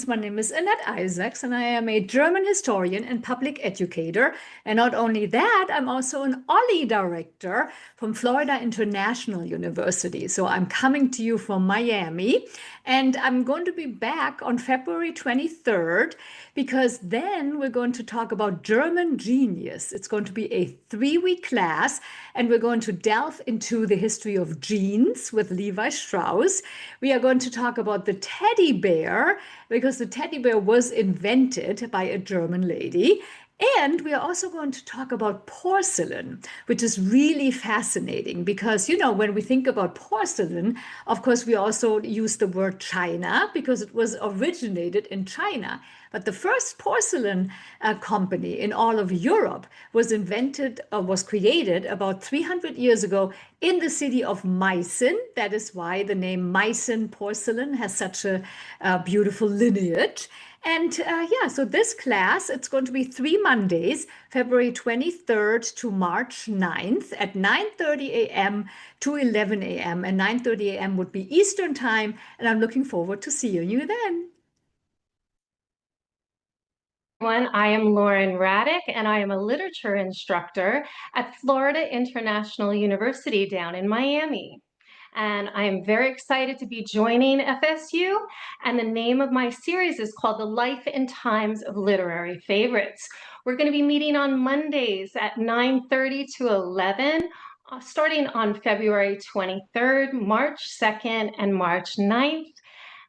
My name is Annette Isaacs, and I am a German historian and public educator. And not only that, I'm also an OLLI director from Florida International University. So I'm coming to you from Miami, and I'm going to be back on February 23rd because then we're going to talk about German genius. It's going to be a 3-week class, and we're going to delve into the history of jeans with Levi Strauss. We are going to talk about the teddy bear because the teddy bear was invented by a German lady. And we are also going to talk about porcelain, which is really fascinating because, when we think about porcelain, of course, we also use the word China because it was originated in China. But the first porcelain company in all of Europe was created about 300 years ago in the city of Meissen. That is why the name Meissen porcelain has such a beautiful lineage. And so this class, it's going to be 3 Mondays, February 23rd to March 9th at 9:30 a.m. to 11 a.m. And 9:30 a.m. would be Eastern time. And I'm looking forward to seeing you then. I am Lauren Raddick, and I am a literature instructor at Florida International University down in Miami. And I am very excited to be joining FSU. And the name of my series is called The Life and Times of Literary Favorites. We're going to be meeting on Mondays at 9:30 to 11, starting on February 23rd, March 2nd, and March 9th.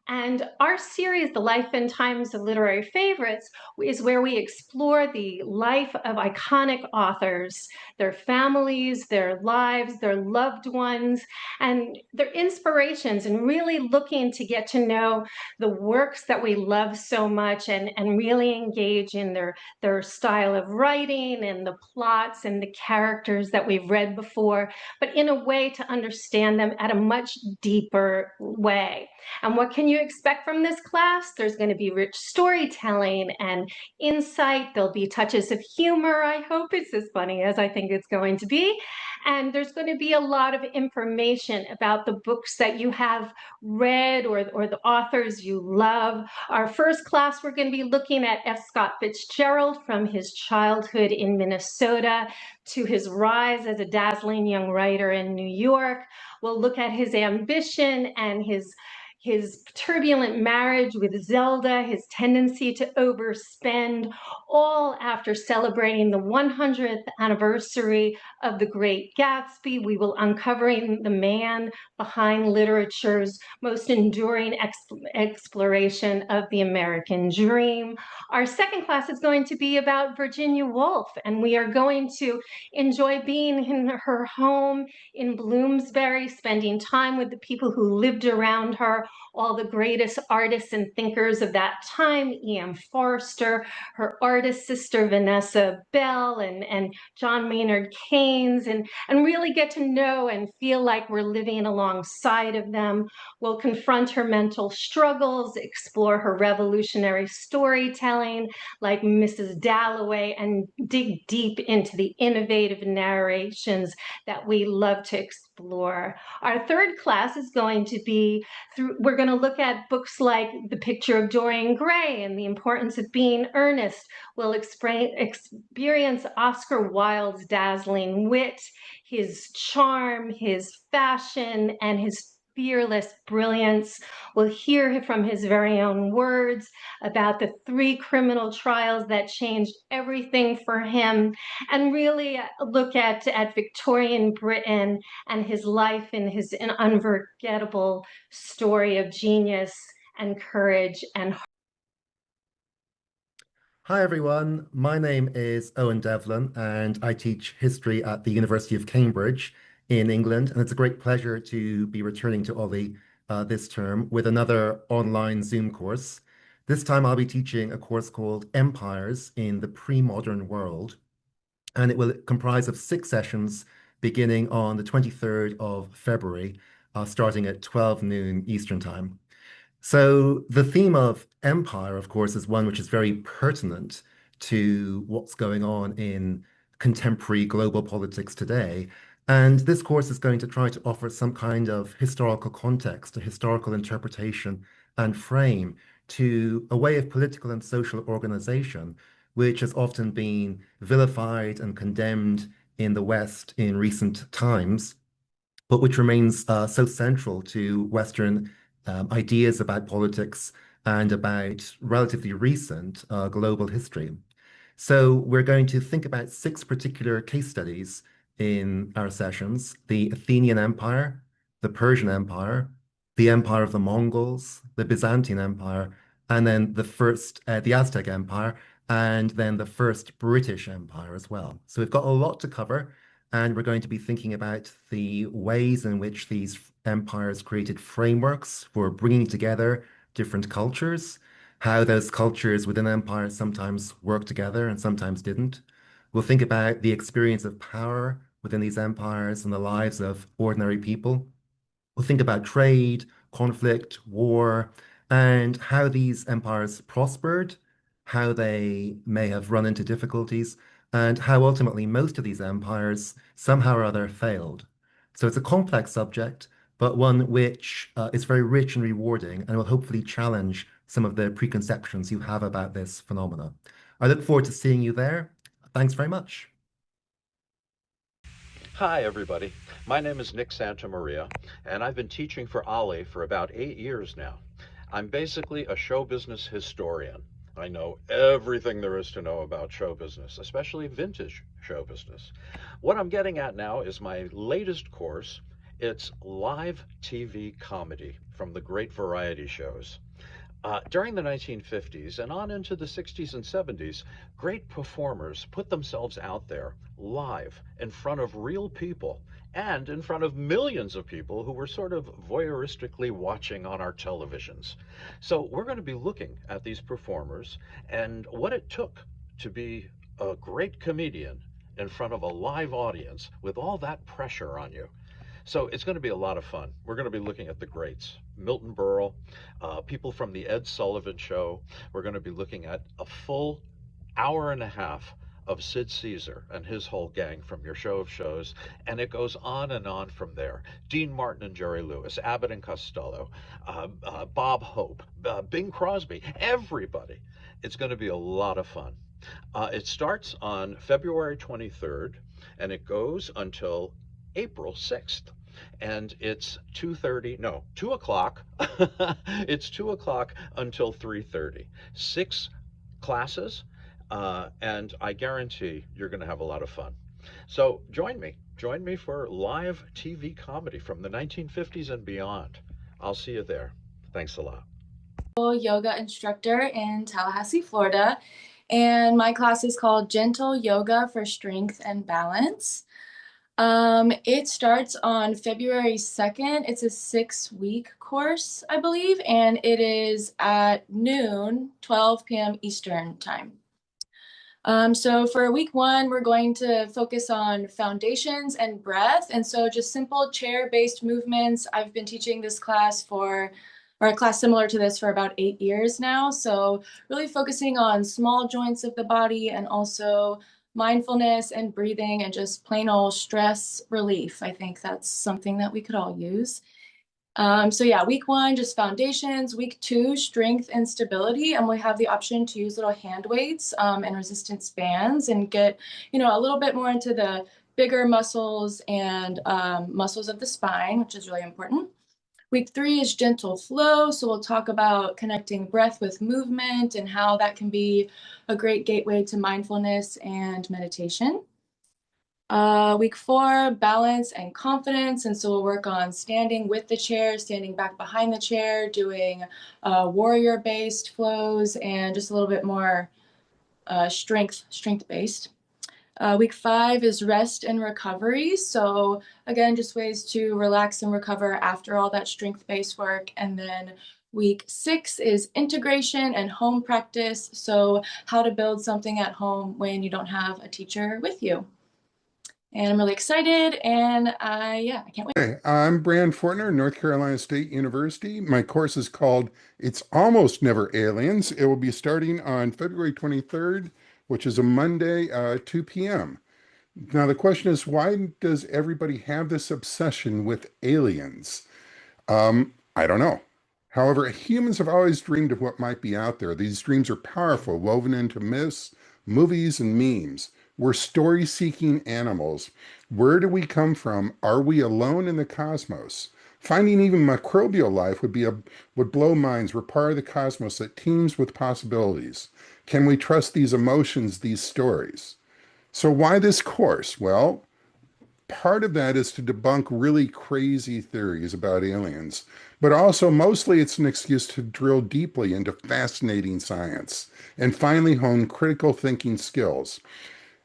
And our series, The Life and Times of Literary Favorites, is where we explore the life of iconic authors, their families, their lives, their loved ones, and their inspirations, and really looking to get to know the works that we love so much and really engage in their style of writing and the plots and the characters that we've read before, but in a way to understand them at a much deeper way. And what can you expect from this class? There's going to be rich storytelling and insight. There'll be touches of humor. I hope it's as funny as I think it's going to be. And there's going to be a lot of information about the books that you have read or the authors you love. Our first class, we're going to be looking at F. Scott Fitzgerald from his childhood in Minnesota to his rise as a dazzling young writer in New York. We'll look at his ambition and his turbulent marriage with Zelda, his tendency to overspend, all after celebrating the 100th anniversary of The Great Gatsby. We will uncovering the man behind literature's most enduring exploration of the American dream. Our second class is going to be about Virginia Woolf, and we are going to enjoy being in her home in Bloomsbury, spending time with the people who lived around her, all the greatest artists and thinkers of that time, E.M. Forster, her artist sister Vanessa Bell, and John Maynard Keynes, and really get to know and feel like we're living alongside of them. We'll confront her mental struggles, explore her revolutionary storytelling like Mrs. Dalloway, and dig deep into the innovative narrations that we love to explore. Our third class is going to be we're going to look at books like The Picture of Dorian Gray and the importance of being earnest. We'll experience Oscar Wilde's dazzling wit, his charm, his fashion, and his fearless brilliance. We'll hear from his very own words about the 3 criminal trials that changed everything for him, and really look at Victorian Britain and his life and his unforgettable story of genius and courage and heart. Hi everyone, my name is Owen Devlin and I teach history at the University of Cambridge in England, and it's a great pleasure to be returning to OLLI this term with another online Zoom course. This time I'll be teaching a course called Empires in the Pre-Modern World, and it will comprise of 6 sessions beginning on the 23rd of February, starting at 12 noon Eastern Time. So the theme of empire, of course, is one which is very pertinent to what's going on in contemporary global politics today. And this course is going to try to offer some kind of historical context, a historical interpretation and frame to a way of political and social organization, which has often been vilified and condemned in the West in recent times, but which remains so central to Western ideas about politics and about relatively recent global history. So we're going to think about six particular case studies in our sessions: the Athenian Empire, the Persian Empire, the Empire of the Mongols, the Byzantine Empire, and then the Aztec Empire, and then the first British Empire as well. So we've got a lot to cover, and we're going to be thinking about the ways in which these empires created frameworks for bringing together different cultures, how those cultures within empires sometimes worked together and sometimes didn't. We'll think about the experience of power within these empires and the lives of ordinary people. We'll think about trade, conflict, war, and how these empires prospered, how they may have run into difficulties, and how ultimately most of these empires somehow or other failed. So it's a complex subject, but one which is very rich and rewarding and will hopefully challenge some of the preconceptions you have about this phenomena. I look forward to seeing you there. Thanks very much. Hi, everybody. My name is Nick Santamaria, and I've been teaching for OLLI for about 8 years now. I'm basically a show business historian. I know everything there is to know about show business, especially vintage show business. What I'm getting at now is my latest course. It's live TV comedy from the great variety shows. During the 1950s and on into the 60s and 70s, great performers put themselves out there live in front of real people and in front of millions of people who were sort of voyeuristically watching on our televisions. So we're going to be looking at these performers and what it took to be a great comedian in front of a live audience with all that pressure on you. So it's going to be a lot of fun. We're going to be looking at the greats, Milton Berle, people from the Ed Sullivan Show. We're going to be looking at a full hour and a half of Sid Caesar and his whole gang from your show of shows, and it goes on and on from there. Dean Martin and Jerry Lewis, Abbott and Costello, Bob Hope, Bing Crosby, everybody. It's going to be a lot of fun. It starts on February 23rd, and it goes until April 6th. And it's 2:30, no, 2 o'clock. It's 2 o'clock until 3:30. Six classes, and I guarantee you're going to have a lot of fun. So join me. Join me for live TV comedy from the 1950s and beyond. I'll see you there. Thanks a lot. Yoga instructor in Tallahassee, Florida, and my class is called Gentle Yoga for Strength and Balance. It starts on February 2nd. It's a 6-week course, I believe, and it is at noon, 12 p.m. Eastern time. So for week 1, we're going to focus on foundations and breath. And so just simple chair-based movements. I've been teaching this class or a class similar to this for about 8 years now. So really focusing on small joints of the body and also mindfulness and breathing and just plain old stress relief. I think that's something that we could all use. So yeah, week 1, just foundations. Week 2, strength and stability. And we have the option to use little hand weights and resistance bands and get, a little bit more into the bigger muscles and muscles of the spine, which is really important. Week 3 is gentle flow. So we'll talk about connecting breath with movement and how that can be a great gateway to mindfulness and meditation. Week 4, balance and confidence. And so we'll work on standing with the chair, standing back behind the chair, doing warrior-based flows, and just a little bit more strength-based. Week 5 is rest and recovery. So again, just ways to relax and recover after all that strength-based work. And then week 6 is integration and home practice. So how to build something at home when you don't have a teacher with you. And I'm really excited, and I can't wait. Hey, I'm Brand Fortner, North Carolina State University. My course is called It's Almost Never Aliens. It will be starting on February 23rd, which is a Monday, 2 p.m. Now, the question is, why does everybody have this obsession with aliens? I don't know. However, humans have always dreamed of what might be out there. These dreams are powerful, woven into myths, movies, and memes. We're story seeking animals. Where do we come from? Are we alone in the cosmos? Finding even microbial life would blow minds. We're part of the cosmos that teems with possibilities. Can we trust these emotions, these stories? So, why this course? Well, part of that is to debunk really crazy theories about aliens, but also mostly it's an excuse to drill deeply into fascinating science and finally hone critical thinking skills.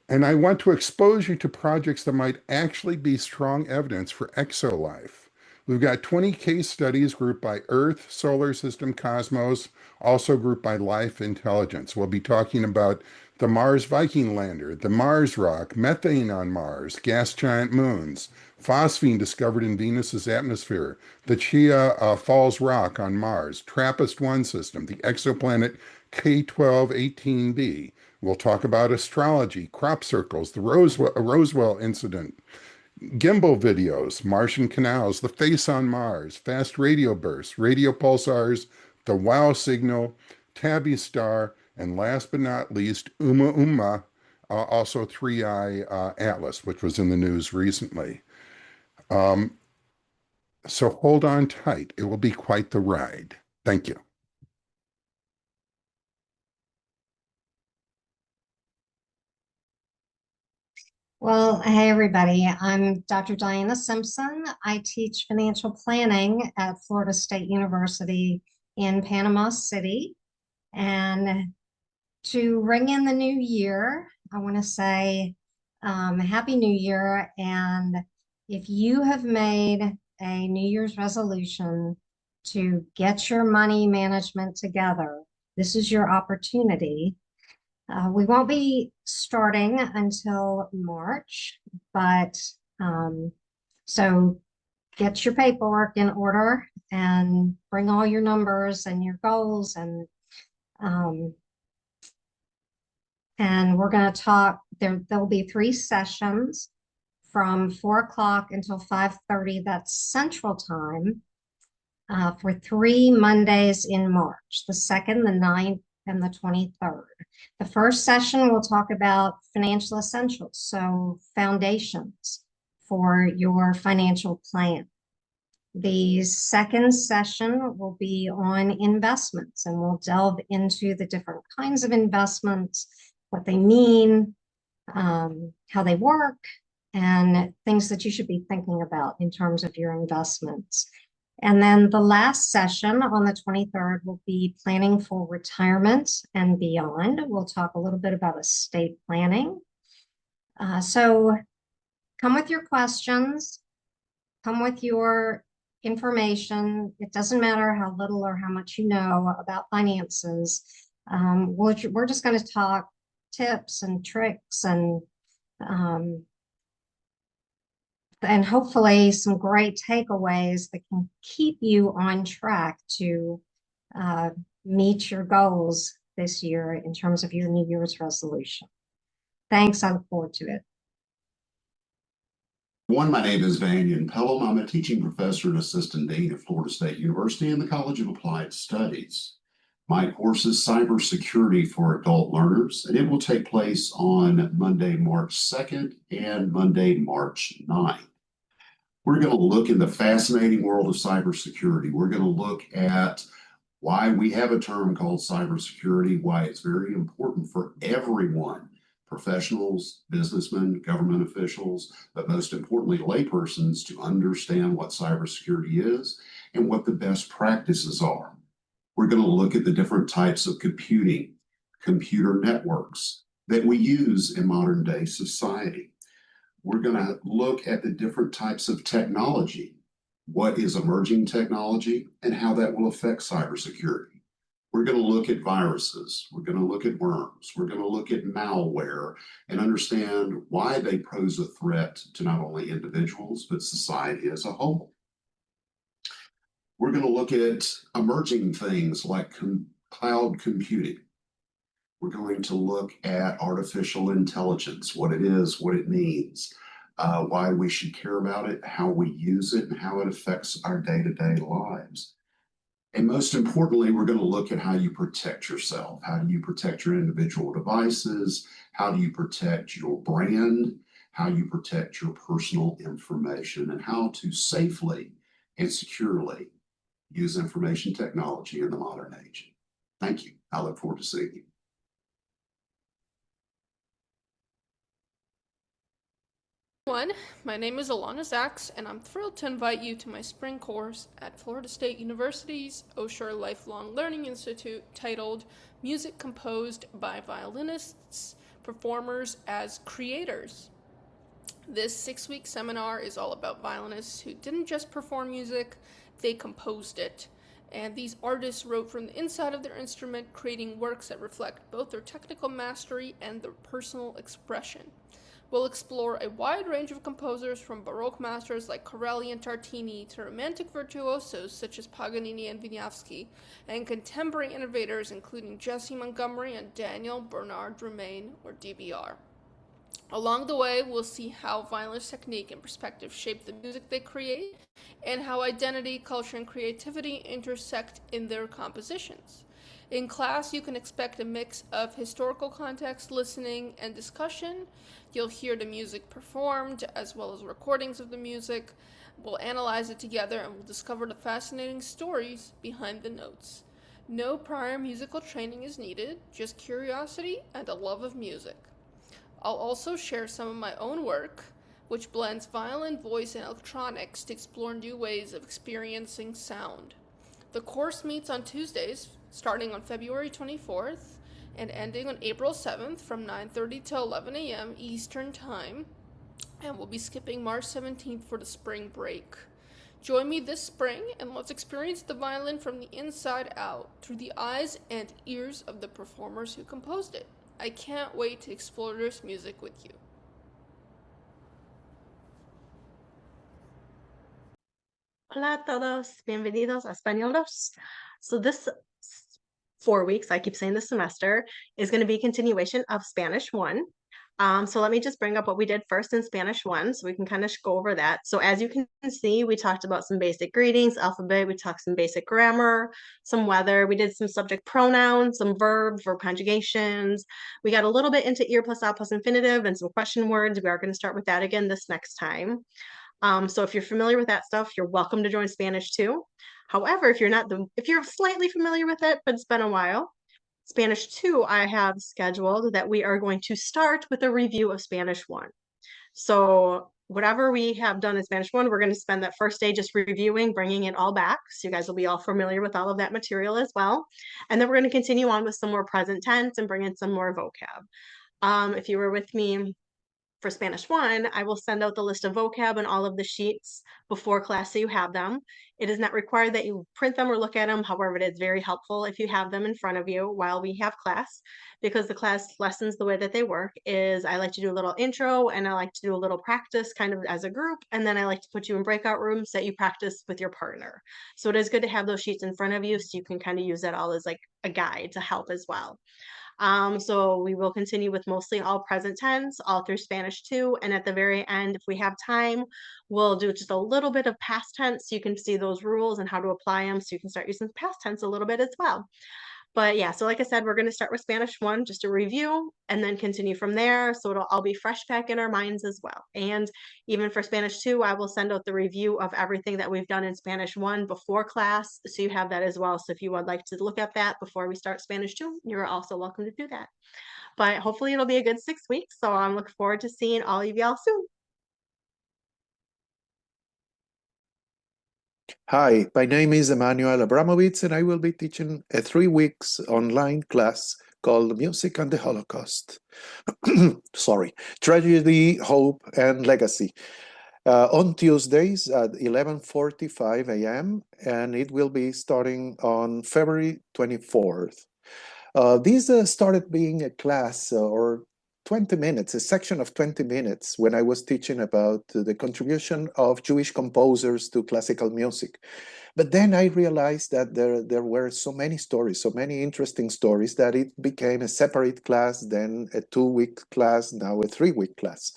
And I want to expose you to projects that might actually be strong evidence for exolife. We've got 20 case studies grouped by Earth, solar system, cosmos, also grouped by life intelligence. We'll be talking about the Mars Viking lander, the Mars rock, methane on Mars, gas giant moons, phosphine discovered in Venus's atmosphere, the Chia Falls rock on Mars, TRAPPIST-1 system, the exoplanet K1218b. We'll talk about astrology, crop circles, the Roswell incident, gimbal videos, Martian canals, the face on Mars, fast radio bursts, radio pulsars, the WOW signal, Tabby star, and last but not least, also 3i Atlas, which was in the news recently. So hold on tight. It will be quite the ride. Thank you. Well, hey everybody, I'm Dr. Diana Simpson. I teach financial planning at Florida State University in Panama City. And to ring in the new year, I want to say Happy New Year. And if you have made a New Year's resolution to get your money management together, this is your opportunity. We won't be starting until March, but so get your paperwork in order and bring all your numbers and your goals and we're going to talk. There'll be 3 sessions from 4 o'clock until 5:30. That's Central Time for 3 Mondays in March, the 2nd, the 9th, and the 23rd. The first session will talk about financial essentials, so foundations for your financial plan. The second session will be on investments, and we'll delve into the different kinds of investments, what they mean, how they work, and things that you should be thinking about in terms of your investments. And then the last session on the 23rd will be planning for retirement and beyond. We'll talk a little bit about estate planning. So come with your questions, come with your information. It doesn't matter how little or how much you know about finances. We're just going to talk tips and tricks and hopefully some great takeaways that can keep you on track to meet your goals this year in terms of your New Year's resolution. Thanks. I look forward to it. My name is Vanyan Pelham. I'm a teaching professor and assistant dean at Florida State University in the College of Applied Studies. My course is Cybersecurity for Adult Learners, and it will take place on Monday, March 2nd and Monday, March 9th. We're going to look in the fascinating world of cybersecurity. We're going to look at why we have a term called cybersecurity, why it's very important for everyone, professionals, businessmen, government officials, but most importantly, laypersons, to understand what cybersecurity is and what the best practices are. We're going to look at the different types of computing, computer networks that we use in modern day society. We're going to look at the different types of technology, what is emerging technology, and how that will affect cybersecurity. We're going to look at viruses. We're going to look at worms. We're going to look at malware and understand why they pose a threat to not only individuals, but society as a whole. We're going to look at emerging things like cloud computing. We're going to look at artificial intelligence, what it is, what it means, why we should care about it, how we use it, and how it affects our day-to-day lives. And most importantly, we're going to look at how you protect yourself. How do you protect your individual devices? How do you protect your brand? How you protect your personal information, and how to safely and securely use information technology in the modern age. Thank you. I look forward to seeing you. My name is Alana Zaks, and I'm thrilled to invite you to my spring course at Florida State University's Osher Lifelong Learning Institute titled Music Composed by Violinists, Performers as Creators. This 6-week seminar is all about violinists who didn't just perform music, they composed it. And these artists wrote from the inside of their instrument, creating works that reflect both their technical mastery and their personal expression. We'll explore a wide range of composers from Baroque masters like Corelli and Tartini to romantic virtuosos such as Paganini and Wieniawski, and contemporary innovators including Jessie Montgomery and Daniel Bernard Romain, or DBR. Along the way, we'll see how violinist technique and perspective shape the music they create, and how identity, culture, and creativity intersect in their compositions. In class, you can expect a mix of historical context, listening, and discussion. You'll hear the music performed, as well as recordings of the music. We'll analyze it together, and we'll discover the fascinating stories behind the notes. No prior musical training is needed, just curiosity and a love of music. I'll also share some of my own work, which blends violin, voice, and electronics to explore new ways of experiencing sound. The course meets on Tuesdays, starting on February 24th and ending on April 7th from 9:30 to 11 a.m. Eastern Time, and we'll be skipping March 17th for the spring break. Join me this spring, and let's experience the violin from the inside out, through the eyes and ears of the performers who composed it. I can't wait to explore this music with you. Hola a todos, bienvenidos a Españolos. So this 4 weeks, I keep saying this semester, is going to be a continuation of Spanish 1. So let me just bring up what we did first in Spanish 1 so we can kind of go over that. So as you can see, we talked about some basic greetings, alphabet, we talked some basic grammar, some weather, we did some subject pronouns, some verb conjugations. We got a little bit into ir plus a plus infinitive and some question words. We are going to start with that again this next time. So if you're familiar with that stuff, you're welcome to join Spanish 2. However, if you're slightly familiar with it, but it's been a while, Spanish 2, I have scheduled that we are going to start with a review of Spanish 1. So whatever we have done in Spanish 1, we're going to spend that first day just reviewing, bringing it all back. So you guys will be all familiar with all of that material as well. And then we're going to continue on with some more present tense and bring in some more vocab. If you were with me for Spanish 1, I will send out the list of vocab and all of the sheets before class so you have them. It is not required that you print them or look at them. However, it is very helpful if you have them in front of you while we have class, because the class lessons, the way that they work is I like to do a little intro and I like to do a little practice kind of as a group. And then I like to put you in breakout rooms that you practice with your partner. So it is good to have those sheets in front of you so you can kind of use that all as like a guide to help as well. So we will continue with mostly all present tense, all through Spanish 2. And at the very end, if we have time, we'll do just a little bit of past tense so you can see those rules and how to apply them so you can start using past tense a little bit as well. But yeah, so like I said, we're going to start with Spanish 1, just a review, and then continue from there. So it'll all be fresh back in our minds as well. And even for Spanish 2, I will send out the review of everything that we've done in Spanish 1 before class. So you have that as well. So if you would like to look at that before we start Spanish 2, you're also welcome to do that. But hopefully it'll be a good 6 weeks. So I'm looking forward to seeing all of y'all soon. Hi, my name is Emmanuel Abramovitz, and I will be teaching a 3 weeks online class called Music and the Holocaust. Sorry, Tragedy, Hope, and Legacy. On Tuesdays at 11:45 a.m., and it will be starting on February 24th. This started being a class or 20 minutes, a section of 20 minutes when I was teaching about the contribution of Jewish composers to classical music. But then I realized that there were so many stories, so many interesting stories, that it became a separate class, then a 2-week class, now a 3-week class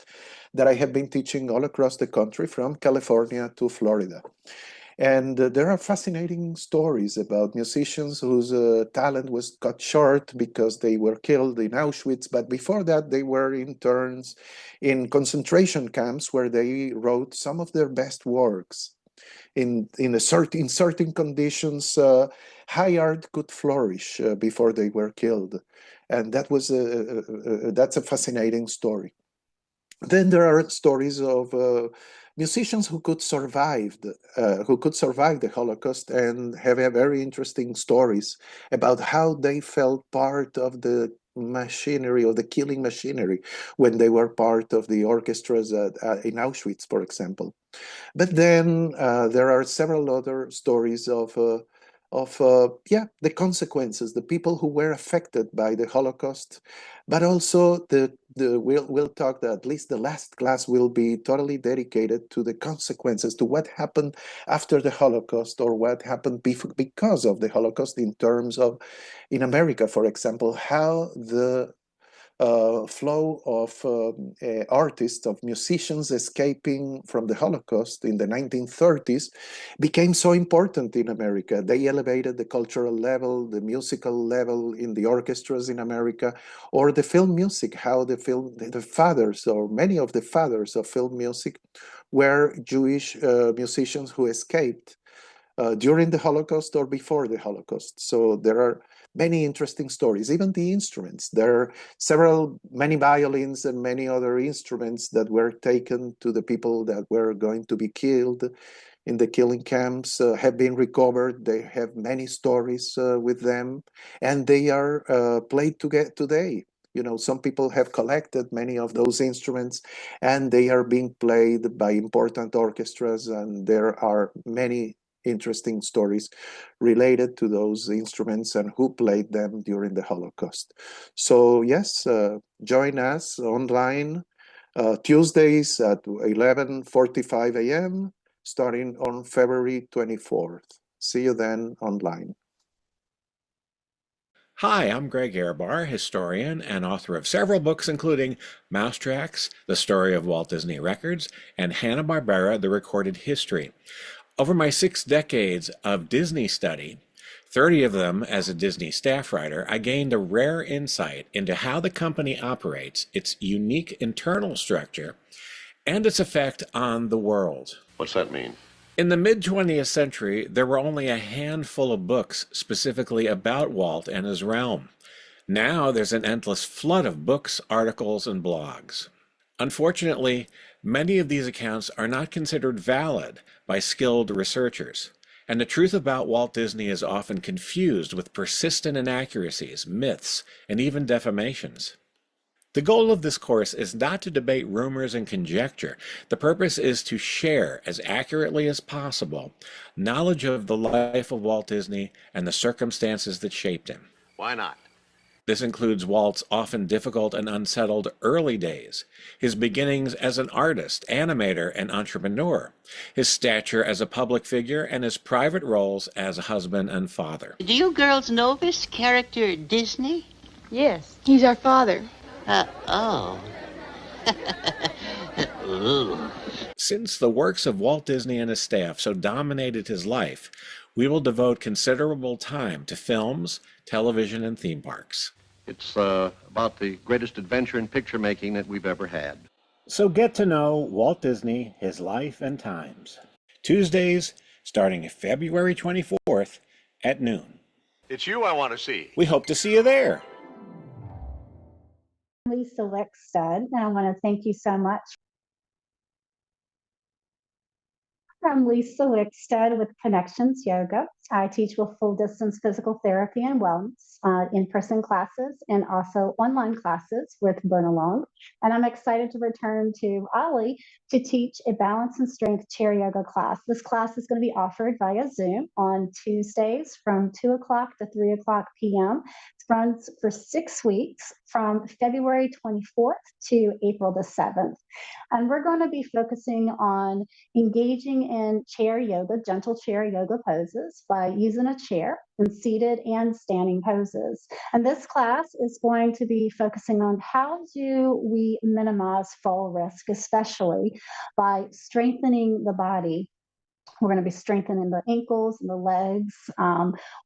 that I have been teaching all across the country from California to Florida. And there are fascinating stories about musicians whose talent was cut short because they were killed in Auschwitz. But before that, they were interns in concentration camps where they wrote some of their best works. In certain conditions, high art could flourish before they were killed. And that's a fascinating story. Then there are stories of musicians who could survive the Holocaust and have very interesting stories about how they felt part of the machinery or the killing machinery when they were part of the orchestras in Auschwitz, for example. But then there are several other stories of the consequences, the people who were affected by the Holocaust, but also we'll talk that at least the last class will be totally dedicated to the consequences, to what happened after the Holocaust or what happened because of the Holocaust in terms of, in America, for example, how the flow of artists, of musicians escaping from the Holocaust in the 1930s became so important in America. They elevated the cultural level, the musical level in the orchestras in America, or the film music, how the fathers, or many of the fathers of film music were Jewish musicians who escaped during the Holocaust or before the Holocaust. So there are many interesting stories, even the instruments. There are many violins and many other instruments that were taken to the people that were going to be killed in the killing camps, have been recovered. They have many stories with them, and they are played today. You know, some people have collected many of those instruments, and they are being played by important orchestras, and there are many interesting stories related to those instruments and who played them during the Holocaust. So yes, join us online Tuesdays at 11:45 a.m. starting on February 24th. See you then online. Hi, I'm Greg Ehrbar, historian and author of several books including Mousetracks, The Story of Walt Disney Records, and Hanna-Barbera, The Recorded History. Over my 6 decades of Disney study, 30 of them as a Disney staff writer, I gained a rare insight into how the company operates, its unique internal structure, and its effect on the world. What's that mean? In the mid-20th century, there were only a handful of books specifically about Walt and his realm. Now there's an endless flood of books, articles, and blogs. Unfortunately, many of these accounts are not considered valid by skilled researchers, and the truth about Walt Disney is often confused with persistent inaccuracies, myths, and even defamations. The goal of this course is not to debate rumors and conjecture. The purpose is to share, as accurately as possible, knowledge of the life of Walt Disney and the circumstances that shaped him. Why not? This includes Walt's often difficult and unsettled early days, his beginnings as an artist, animator, and entrepreneur, his stature as a public figure, and his private roles as a husband and father. Do you girls know this character, Disney? Yes, he's our father. Oh. Since the works of Walt Disney and his staff so dominated his life, we will devote considerable time to films, television, and theme parks. It's about the greatest adventure in picture making that we've ever had. So get to know Walt Disney, his life and times. Tuesdays, starting February 24th at noon. It's you I want to see. We hope to see you there. Lisa Wickstead, and I want to thank you so much. I'm Lisa Wickstead with Connections Yoga. I teach with full distance physical therapy and wellness, in-person classes, and also online classes with Bernalong. And I'm excited to return to OLLI to teach a balance and strength chair yoga class. This class is going to be offered via Zoom on Tuesdays from 2 o'clock to 3 o'clock p.m. It runs for 6 weeks from February 24th to April the 7th. And we're going to be focusing on engaging in chair yoga, gentle chair yoga poses by using a chair in seated and standing poses. And this class is going to be focusing on how do we minimize fall risk, especially by strengthening the body We're going to be strengthening the ankles and the legs,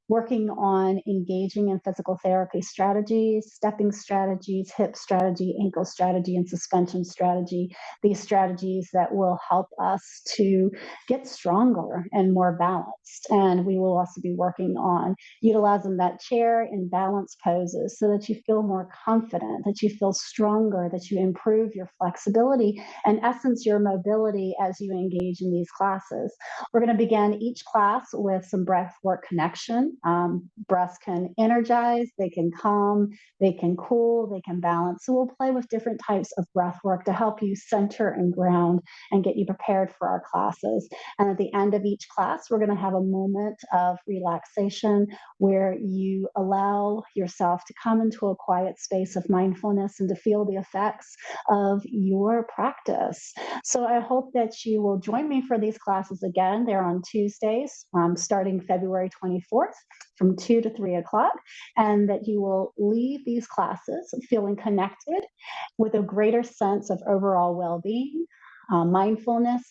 working on engaging in physical therapy strategies, stepping strategies, hip strategy, ankle strategy, and suspension strategy. These strategies that will help us to get stronger and more balanced. And we will also be working on utilizing that chair in balance poses so that you feel more confident, that you feel stronger, that you improve your flexibility, and in essence, your mobility as you engage in these classes. We're going to begin each class with some breath work connection. Breaths can energize, they can calm, they can cool, they can balance. So we'll play with different types of breath work to help you center and ground and get you prepared for our classes. And at the end of each class, we're going to have a moment of relaxation where you allow yourself to come into a quiet space of mindfulness and to feel the effects of your practice. So I hope that you will join me for these classes again. They're on Tuesdays, starting February 24th from 2 to 3 o'clock, and that you will leave these classes feeling connected with a greater sense of overall well-being, mindfulness,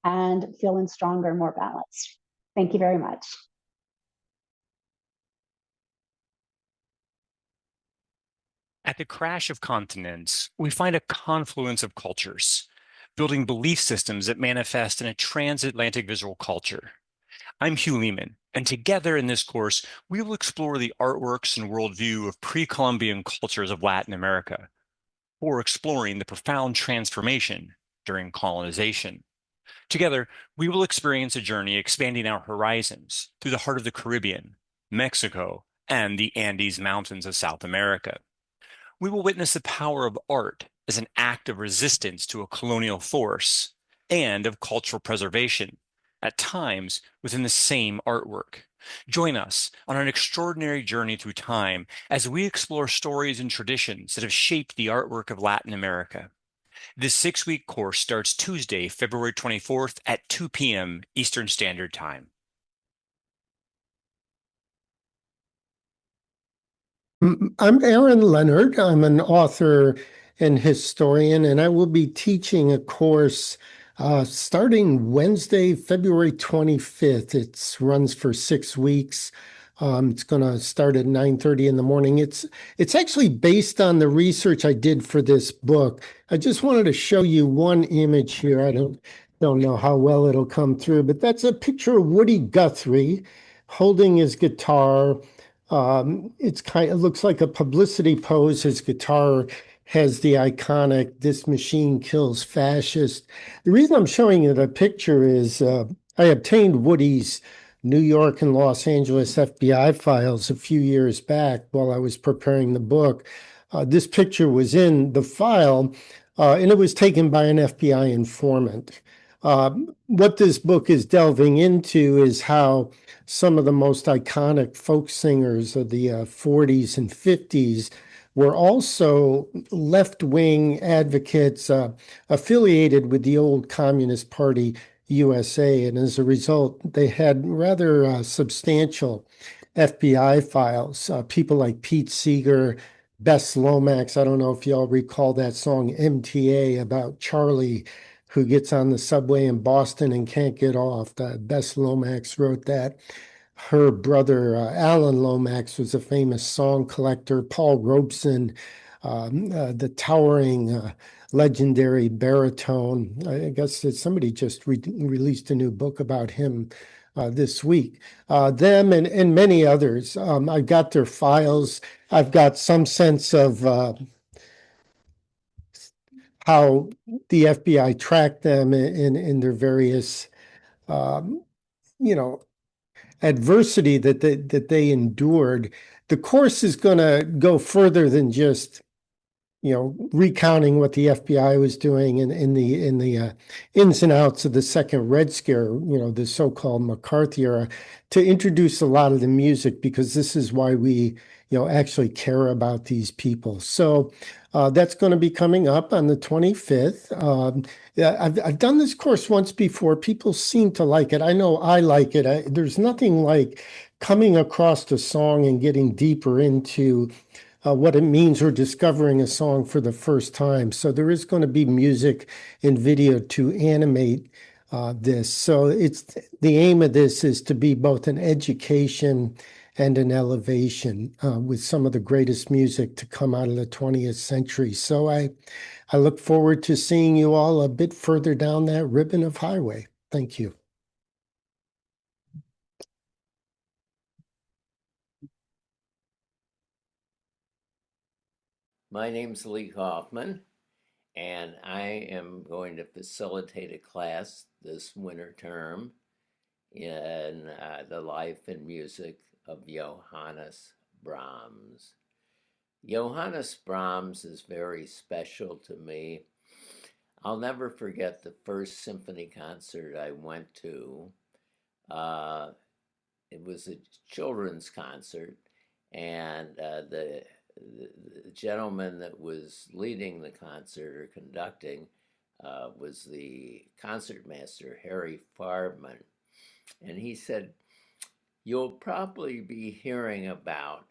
and feeling stronger and more balanced. Thank you very much. At the crash of continents, we find a confluence of cultures, building belief systems that manifest in a transatlantic visual culture. I'm Hugh Lehman, and together in this course, we will explore the artworks and worldview of pre-Columbian cultures of Latin America, or exploring the profound transformation during colonization. Together, we will experience a journey expanding our horizons through the heart of the Caribbean, Mexico, and the Andes Mountains of South America. We will witness the power of art as an act of resistance to a colonial force and of cultural preservation, at times within the same artwork. Join us on an extraordinary journey through time as we explore stories and traditions that have shaped the artwork of Latin America. This 6-week course starts Tuesday, February 24th at 2 p.m. Eastern Standard Time. I'm Aaron Leonard. I'm an author and historian, and I will be teaching a course starting Wednesday, February 25th. It runs for 6 weeks. It's going to start at 9:30 in the morning. It's actually based on the research I did for this book. I just wanted to show you one image here. I don't know how well it'll come through, but that's a picture of Woody Guthrie holding his guitar. It looks like a publicity pose. His guitar has the iconic "This machine kills fascists." The reason I'm showing you the picture is I obtained Woody's New York and Los Angeles FBI files a few years back while I was preparing the book. This picture was in the file, and it was taken by an FBI informant. What this book is delving into is how some of the most iconic folk singers of the 40s and 50s were also left-wing advocates affiliated with the old Communist Party USA. And as a result, they had rather substantial FBI files. People like Pete Seeger, Bess Lomax. I don't know if y'all recall that song MTA about Charlie who gets on the subway in Boston and can't get off. Bess Lomax wrote that. Her brother, Alan Lomax, was a famous song collector. Paul Robeson, the towering, legendary baritone. I guess that somebody just released a new book about him this week. Them and many others. I've got their files. I've got some sense of how the FBI tracked them in their various, adversity that they endured. The course is going to go further than just recounting what the FBI was doing in the ins and outs of the second Red Scare, the so-called McCarthy era, to introduce a lot of the music, because this is why we actually care about these people. So that's going to be coming up on the 25th. I've done this course once before. People seem to like it. I know I like it. There's nothing like coming across a song and getting deeper into what it means, or discovering a song for the first time. So there is going to be music and video to animate this. So it's the aim of this is to be both an education and an elevation with some of the greatest music to come out of the 20th century. So I look forward to seeing you all a bit further down that ribbon of highway. Thank you. My name's Lee Kaufman, and I am going to facilitate a class this winter term in the life and music of Johannes Brahms. Johannes Brahms is very special to me. I'll never forget the first symphony concert I went to. It was a children's concert, and the gentleman that was leading the concert or conducting was the concertmaster, Harry Farbman. And he said, "You'll probably be hearing about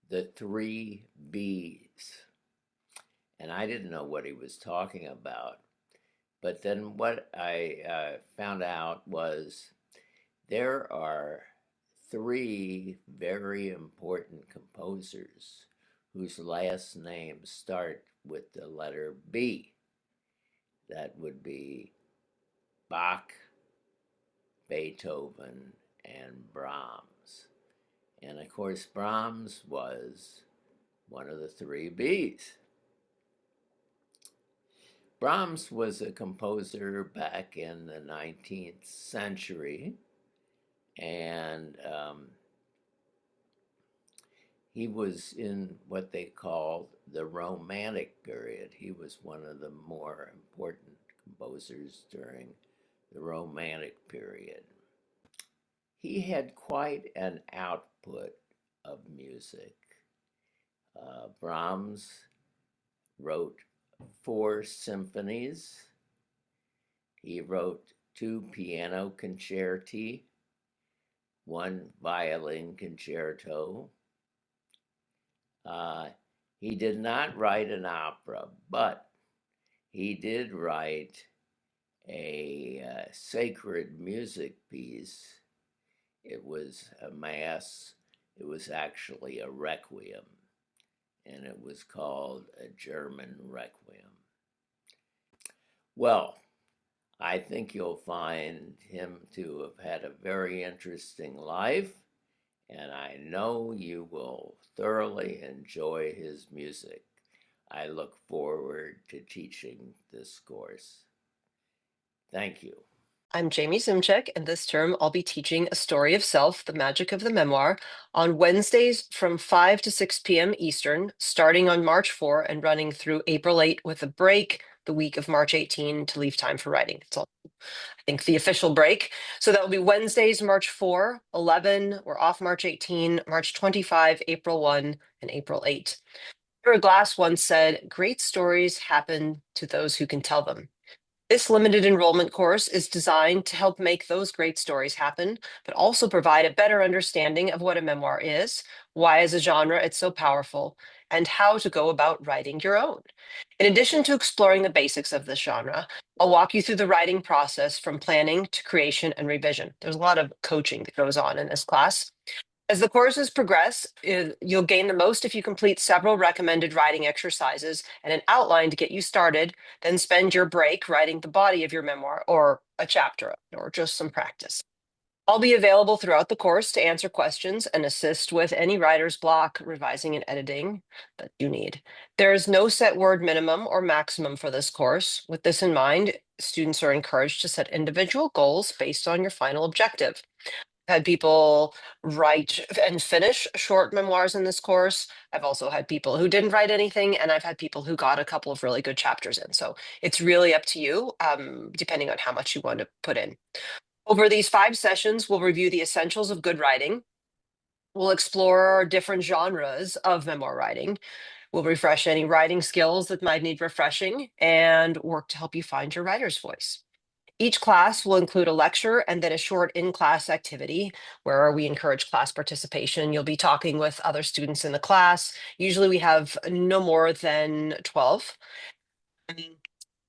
the 3 B's." And I didn't know what he was talking about. But then what I found out was there are 3 very important composers whose last names start with the letter B. That would be Bach, Beethoven, and Brahms. And of course, Brahms was one of the 3 B's. Brahms was a composer back in the 19th century, and he was in what they called the Romantic period. He was one of the more important composers during the Romantic period. He had quite an output of music. Brahms wrote 4 symphonies. He wrote 2 piano concerti, 1 violin concerto. He did not write an opera, but he did write a sacred music piece. It was a mass. It was actually a requiem, and it was called a German requiem. Well, I think you'll find him to have had a very interesting life, and I know you will thoroughly enjoy his music. I look forward to teaching this course. Thank you. I'm Jamie Zimchek, and this term I'll be teaching A Story of Self, The Magic of the Memoir, on Wednesdays from 5 to 6 p.m. Eastern, starting on March 4 and running through April 8 with a break the week of March 18 to leave time for writing. It's all, I think, the official break. So that will be Wednesdays, March 4, 11, we're off March 18, March 25, April 1, and April 8. Ira Glass once said, "Great stories happen to those who can tell them." This limited enrollment course is designed to help make those great stories happen, but also provide a better understanding of what a memoir is, why as a genre it's so powerful, and how to go about writing your own. In addition to exploring the basics of this genre, I'll walk you through the writing process from planning to creation and revision. There's a lot of coaching that goes on in this class. As the courses progress, you'll gain the most if you complete several recommended writing exercises and an outline to get you started, then spend your break writing the body of your memoir or a chapter or just some practice. I'll be available throughout the course to answer questions and assist with any writer's block, revising, and editing that you need. There is no set word minimum or maximum for this course. With this in mind, students are encouraged to set individual goals based on your final objective. Had people write and finish short memoirs in this course. I've also had people who didn't write anything, and I've had people who got a couple of really good chapters in. So it's really up to you, depending on how much you want to put in. Over these 5 sessions, we'll review the essentials of good writing. We'll explore different genres of memoir writing. We'll refresh any writing skills that might need refreshing and work to help you find your writer's voice. Each class will include a lecture and then a short in-class activity where we encourage class participation. You'll be talking with other students in the class. Usually we have no more than 12.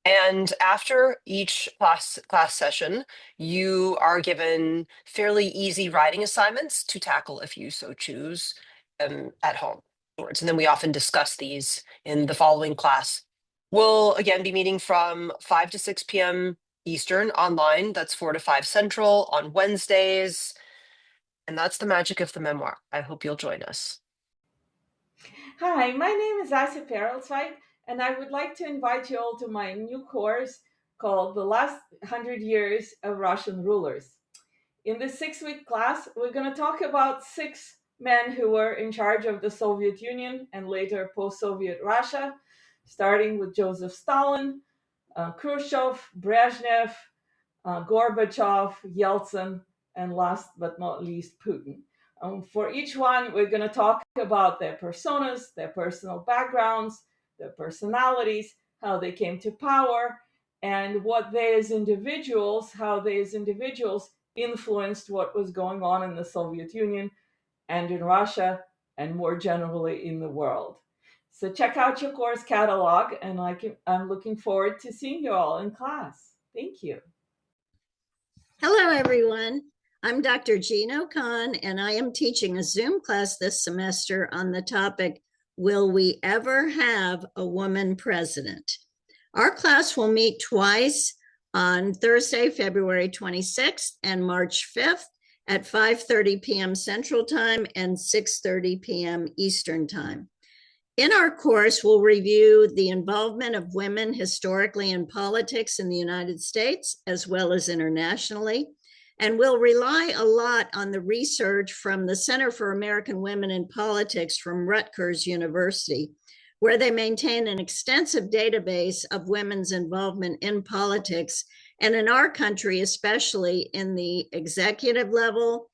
And after each class session, you are given fairly easy writing assignments to tackle if you so choose at home. And then we often discuss these in the following class. We'll again be meeting from 5 to 6 p.m. Eastern online. That's 4 to 5 Central on Wednesdays. And that's the magic of the memoir. I hope you'll join us. Hi, my name is Ася Perelswijk, and I would like to invite you all to my new course called The Last 100 Years of Russian Rulers. In this 6-week class, we're going to talk about 6 men who were in charge of the Soviet Union and later post-Soviet Russia, starting with Joseph Stalin, Khrushchev, Brezhnev, Gorbachev, Yeltsin, and last but not least, Putin. For each one, we're going to talk about their personas, their personal backgrounds, their personalities, how they came to power, and what they as individuals, how they as individuals influenced what was going on in the Soviet Union and in Russia, and more generally in the world. So check out your course catalog, and I'm looking forward to seeing you all in class. Thank you. Hello, everyone. I'm Dr. Gino Kahn, and I am teaching a Zoom class this semester on the topic, Will We Ever Have a Woman President? Our class will meet twice on Thursday, February 26th and March 5th at 5:30 p.m. Central Time and 6:30 p.m. Eastern Time. In our course, we'll review the involvement of women historically in politics in the United States as well as internationally. And we'll rely a lot on the research from the Center for American Women in Politics from Rutgers University, where they maintain an extensive database of women's involvement in politics, and in our country, especially in the executive level,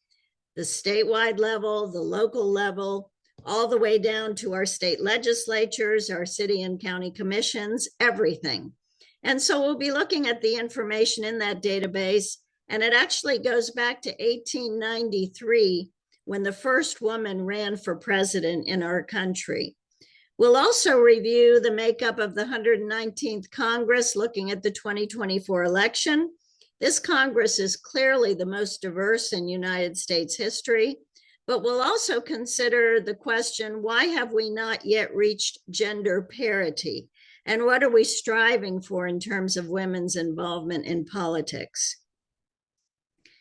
the statewide level, the local level, all the way down to our state legislatures, our city and county commissions, everything. And so we'll be looking at the information in that database, and it actually goes back to 1893 when the first woman ran for president in our country. We'll also review the makeup of the 119th Congress, looking at the 2024 election. This Congress is clearly the most diverse in United States history, but we'll also consider the question, why have we not yet reached gender parity? And what are we striving for in terms of women's involvement in politics?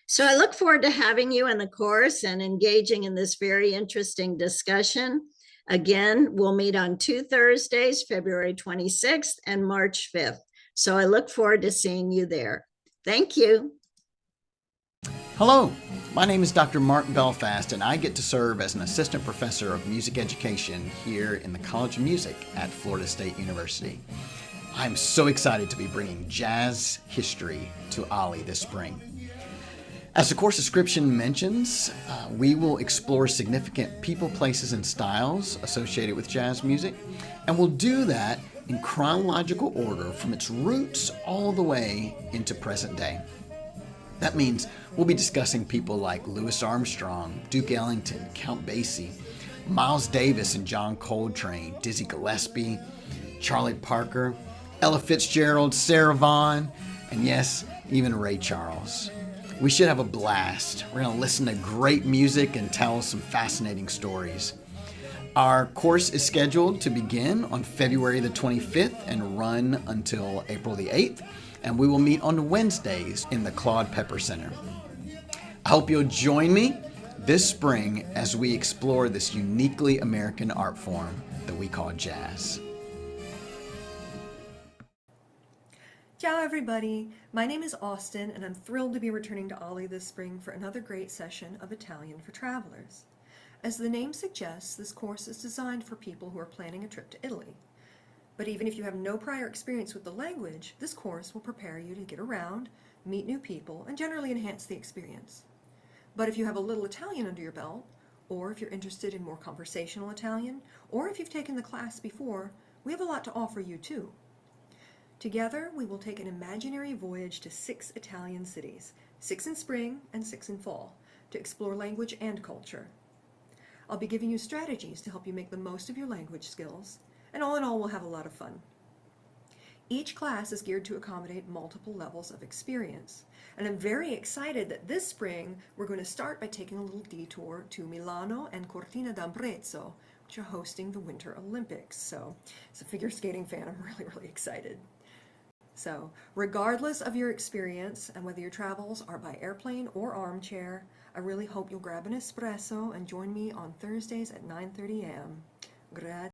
So I look forward to having you in the course and engaging in this very interesting discussion. Again, we'll meet on 2 Thursdays, February 26th and March 5th. So I look forward to seeing you there. Thank you. Hello, my name is Dr. Mark Belfast, and I get to serve as an assistant professor of music education here in the College of Music at Florida State University. I'm so excited to be bringing jazz history to OLLI this spring. As the course description mentions, we will explore significant people, places, and styles associated with jazz music, and we'll do that in chronological order from its roots all the way into present day. That means we'll be discussing people like Louis Armstrong, Duke Ellington, Count Basie, Miles Davis and John Coltrane, Dizzy Gillespie, Charlie Parker, Ella Fitzgerald, Sarah Vaughan, and yes, even Ray Charles. We should have a blast. We're going to listen to great music and tell some fascinating stories. Our course is scheduled to begin on February the 25th and run until April the 8th, and we will meet on Wednesdays in the Claude Pepper Center. I hope you'll join me this spring as we explore this uniquely American art form that we call jazz. Ciao everybody, my name is Austin and I'm thrilled to be returning to OLLI this spring for another great session of Italian for Travelers. As the name suggests, this course is designed for people who are planning a trip to Italy. But even if you have no prior experience with the language, this course will prepare you to get around, meet new people, and generally enhance the experience. But if you have a little Italian under your belt, or if you're interested in more conversational Italian, or if you've taken the class before, we have a lot to offer you too. Together, we will take an imaginary voyage to 6 Italian cities, 6 in spring and 6 in fall, to explore language and culture. I'll be giving you strategies to help you make the most of your language skills, and all in all, we'll have a lot of fun. Each class is geared to accommodate multiple levels of experience. And I'm very excited that this spring we're going to start by taking a little detour to Milano and Cortina d'Ampezzo, which are hosting the Winter Olympics. So as a figure skating fan, I'm really, really excited. So regardless of your experience and whether your travels are by airplane or armchair, I really hope you'll grab an espresso and join me on Thursdays at 9:30 a.m. Grazie.